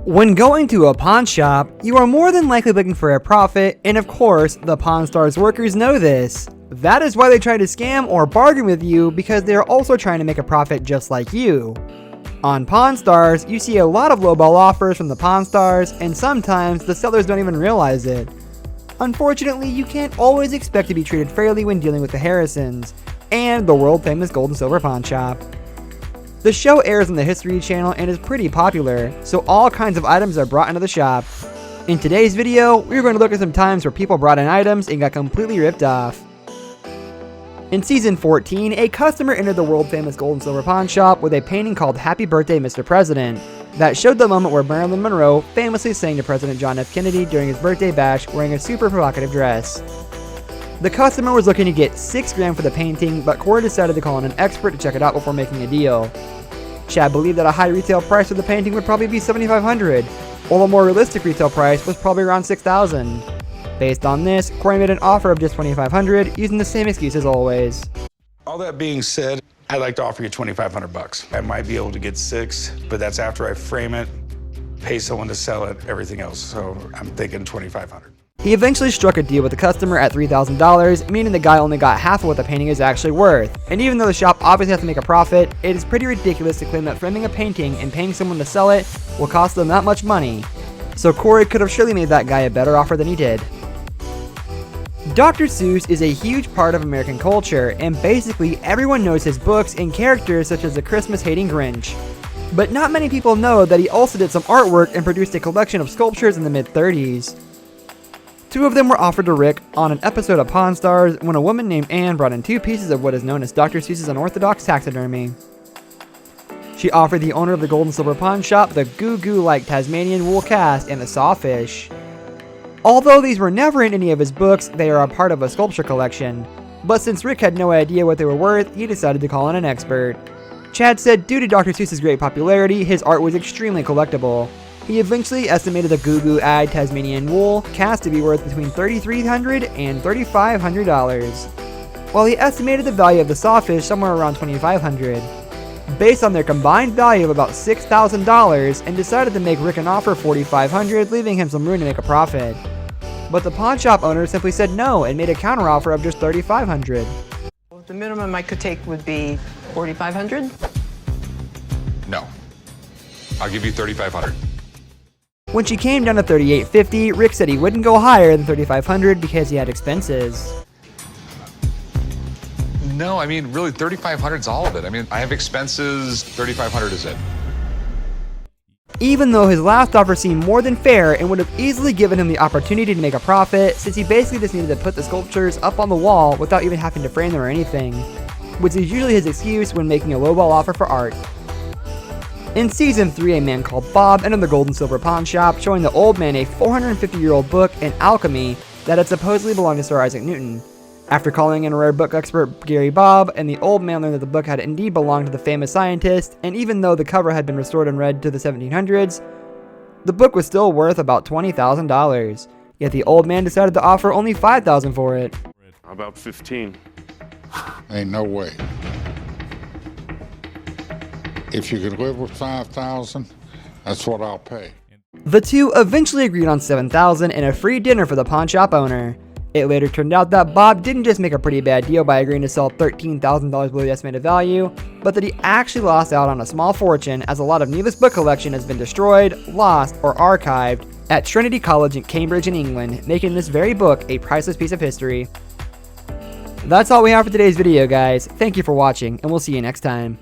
When going to a pawn shop, you are more than likely looking for a profit, and of course, the Pawn Stars workers know this. That is why they try to scam or bargain with you, because they are also trying to make a profit just like you. On Pawn Stars, you see a lot of lowball offers from the Pawn Stars, and sometimes the sellers don't even realize it. Unfortunately, you can't always expect to be treated fairly when dealing with the Harrisons, and the world famous Gold and Silver Pawn Shop. The show airs on the History Channel and is pretty popular, so all kinds of items are brought into the shop. In today's video, we're going to look at some times where people brought in items and got completely ripped off. In season 14, a customer entered the world famous Gold and Silver Pawn Shop with a painting called Happy Birthday Mr. President that showed the moment where Marilyn Monroe famously sang to President John F. Kennedy during his birthday bash wearing a super provocative dress. The customer was looking to get $6 grand for the painting, but Corey decided to call in an expert to check it out before making a deal. Chad believed that a high retail price for the painting would probably be $7,500, while a more realistic retail price was probably around $6,000. Based on this, Corey made an offer of just $2,500, using the same excuse as always. All that being said, I'd like to offer you $2,500. I might be able to get $6,000, but that's after I frame it, pay someone to sell it, everything else. So I'm thinking $2,500. He eventually struck a deal with the customer at $3,000, meaning the guy only got half of what the painting is actually worth. And even though the shop obviously has to make a profit, it is pretty ridiculous to claim that framing a painting and paying someone to sell it will cost them that much money. So Corey could have surely made that guy a better offer than he did. Dr. Seuss is a huge part of American culture, and basically everyone knows his books and characters such as the Christmas-hating Grinch. But not many people know that he also did some artwork and produced a collection of sculptures in the mid-30s. Two of them were offered to Rick on an episode of Pawn Stars when a woman named Anne brought in 2 pieces of what is known as Dr. Seuss's unorthodox taxidermy. She offered the owner of the Gold and Silver Pawn Shop the Goo Goo-like Tasmanian wool cast and the sawfish. Although these were never in any of his books, they are a part of a sculpture collection. But since Rick had no idea what they were worth, he decided to call in an expert. Chad said due to Dr. Seuss's great popularity, his art was extremely collectible. He eventually estimated the Goo Goo-eyed Tasmanian wool cast to be worth between $3,300 and $3,500, while he estimated the value of the sawfish somewhere around $2,500. Based on their combined value of about $6,000, and decided to make Rick an offer of $4,500, leaving him some room to make a profit. But the pawn shop owner simply said no and made a counteroffer of just $3,500. The minimum I could take would be $4,500? No. I'll give you $3,500. When she came down to $3,850, Rick said he wouldn't go higher than $3,500 because he had expenses. No, I mean, really, $3,500 is all of it. I mean, I have expenses, $3,500 is it. Even though his last offer seemed more than fair and would have easily given him the opportunity to make a profit, since he basically just needed to put the sculptures up on the wall without even having to frame them or anything, which is usually his excuse when making a lowball offer for art. In season 3, a man called Bob entered the Gold and Silver Pawn Shop, showing the old man a 450-year-old book in alchemy that had supposedly belonged to Sir Isaac Newton. After calling in a rare book expert Gary Bob, and the old man learned that the book had indeed belonged to the famous scientist, and even though the cover had been restored and read to the 1700s, the book was still worth about $20,000. Yet the old man decided to offer only $5,000 for it. How about 15? Ain't no way. If you could live with $5,000, that's what I'll pay. The two eventually agreed on $7,000 and a free dinner for the pawn shop owner. It later turned out that Bob didn't just make a pretty bad deal by agreeing to sell $13,000 below the estimated value, but that he actually lost out on a small fortune, as a lot of Neva's book collection has been destroyed, lost, or archived at Trinity College in Cambridge in England, making this very book a priceless piece of history. That's all we have for today's video, guys. Thank you for watching, and we'll see you next time.